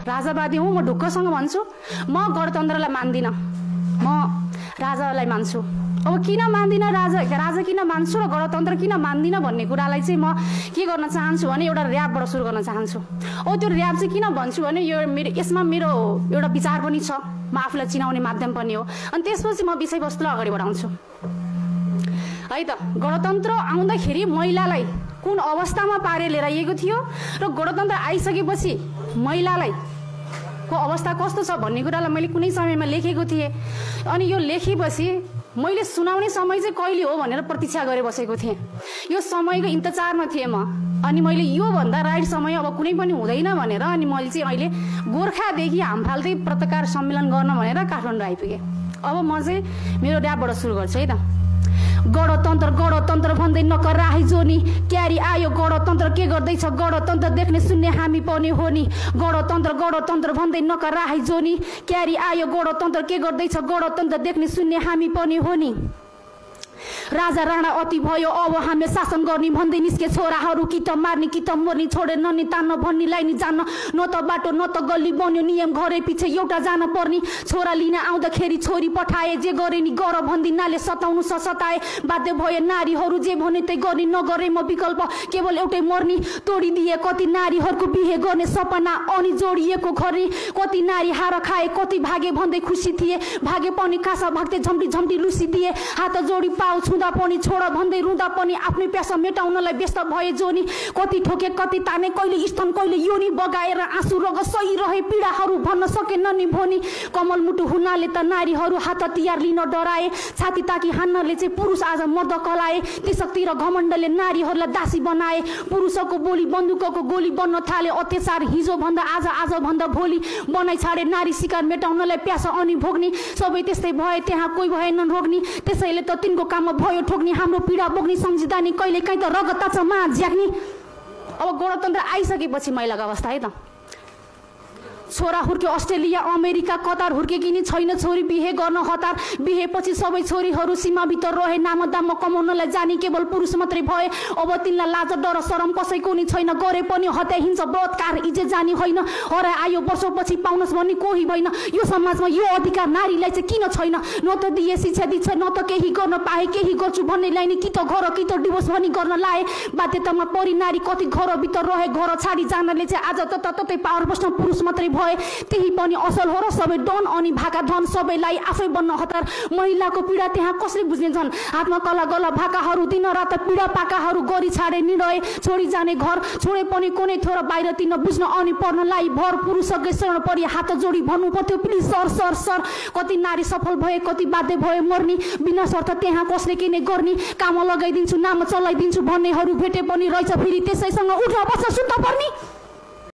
राजावादी हुँ, म ढुक्कसँग भन्छु म गणतन्त्रलाई मान्दिनँ, म राजालाई मान्छु। अब किन मान्दिनँ, राजा किन मान्छु र गणतन्त्र किन मान्दिनँ भन्ने कुरालाई चाहिँ म के गर्न चाहन्छु भने एउटा ऱ्यापबाट सुरु गर्न चाहन्छु। त्यो ऱ्याप चाहिँ किन भन्छु भने यसमा मेरो एउटा विचार पनि छ, म आफूलाई चिनाउने माध्यम पनि हो। अनि त्यसपछि म विषयवस्तुलाई अगाडि बढाउँछु है त। गणतन्त्र आउँदाखेरि महिलालाई कुन अवस्थामा पारे लिएर आइएको थियो र गणतन्त्र आइसकेपछि महिलालाई को अवस्था कस्तो छ भन्ने कुरालाई मैले कुनै समयमा लेखेको थिएँ। अनि यो लेखेपछि मैले सुनाउने समय चाहिँ कहिले हो भनेर प्रतीक्षा गरे बसेको थिएँ। यो समयको इन्तजारमा थिएँ म। अनि मैले योभन्दा राइट समय अब कुनै पनि हुँदैन भनेर अनि मैले चाहिँ अहिले गोर्खादेखि हामफाल्दै पत्रकार सम्मेलन गर्न भनेर काठमाडौँ आइपुगेँ। अब म चाहिँ मेरो ड्याबबाट सुरु गर्छु है त। गणतन्त्र गणतन्त्र भन्दै नकर राही जोनी, क्यारी आयो गणतन्त्र के गर्दैछ गणतन्त्र देख्ने सुन्ने हामी पनि हो नि। गणतन्त्र गणतन्त्र भन्दै नकर राही जोनी, क्यारी आयो गणतन्त्र के गर्दैछ गणतन्त्र देख्ने सुन्ने हामी पनि हो नि। राजा राणा अति भयो अब हामीले शासन गर्ने भन्दै निस्के छोराहरू, कि त मार्ने कि त मर्ने, छोडेर ननि तान्न भन्नेलाई नि जान्न, न त बाटो न त गल्ली बन्यो नियम घरे पछि एउटा जान पर्ने। छोरा लिन आउँदाखेरि छोरी पठाए, जे गरे नि गर भन्दिनाले सताउनु सताए, बाध्य भए नारीहरू जे भने त्यही गर्ने, नगरे म विकल्प केवल एउटै मर्ने। तोडिदिए कति नारीहरूको बिहे गर्ने सपना, अनि जोडिएको घरे कति नारी हार खाए, कति भागे भन्दै खुसी थिए, भागे पनि कासा भाग्दै झम्टी झम्टी लुसिदिए। हात जोडी पाउ छुँदा पनि छोड भन्दै रुँदा पनि आफ्नै प्यासा मेटाउनलाई व्यस्त भए जोनी। कति ठोके कति ताने, कहिले स्तन कहिले योनी, बगाएर आँसु रग सही रहे पीडाहरू भन्न सकेन नि भनी। कमल मुटु हुनाले त नारीहरू हात हतियार लिन डराए, छाती ताकी हान्नले चाहिँ पुरुष आज मर्द कलाए। ती शक्ति र घमण्डले नारीहरूलाई दासी बनाए, पुरुषको बोली बन्दुकको गोली बन्न थाले। अत्याचार हिजो भन्दा आज भन्दा भोलि बनाइ छाडे, नारी शिकार मेटाउनलाई प्यासा अनि भोग्ने। सबै त्यस्तै भए त्यहाँ कोही भएनन् रोक्ने, त्यसैले त तिनको काममा भयो ठोक्ने। हाम्रो पीडा बोक्ने सम्झिँदा नि कहिले काहीँ त रगत छ मा झ्याक्ने। अब गणतन्त्र आइसकेपछि महिलाको अवस्था है त। छोरा हुर्क्यो अस्ट्रेलिया अमेरिका कतार, हुर्केकी नि छैन छोरी बिहे गर्न हतार। बिहेपछि सबै छोरीहरू सीमाभित्र रहे, नाम दाम कमाउनलाई जाने केवल पुरुष मात्रै भए। अब तिनलाई लाज डर शरम कसैको नि छैन, गरे पनि हत्या हिंसा बलात्कार इज्जत जाने होइन। हराए आयो वर्षपछि पाउनस् भन्ने कोही भएन, यो समाजमा यो अधिकार नारीलाई चाहिँ किन छैन। न त दिए शिक्षा दिन्छ, न त केही गर्न पाए, केही गर्छु भन्नेलाई नि कि त घर कि त डिभोर्स भनी गर्न लाए। बाध्यतामा परि नारी कति घरभित्र रहे, घर छाडी जानले चाहिँ आज त ततै पावर बस्न पुरुष मात्रै भए। त्यही पनि असल हो र सबै डन अनि भाका धन सबैलाई आफै बन्न हतार। महिलाको पीडा त्यहाँ कसले बुझ्ने छन्, हातमा कला गला भाकाहरू दिन रात पीडा पाकाहरू गरी छाडे निर्णय। छोडी जाने घर छोडे पनि कुनै थोर बाहिर तिन बुझ्न अनि पर्नलाई भर। पुरुषकै शरण परि हात जोडी भन्नु पर्थ्यो प्लिज सर सर सर। कति नारी सफल भए कति बाध्य भए मर्ने, बिना शर्त त्यहाँ कसले किने गर्ने। काम लगाइदिन्छु नाम चलाइदिन्छु भन्नेहरू भेटे पनि रहेछ फेरि त्यसैसँग उठ्न बस्न सुत्न पर्ने।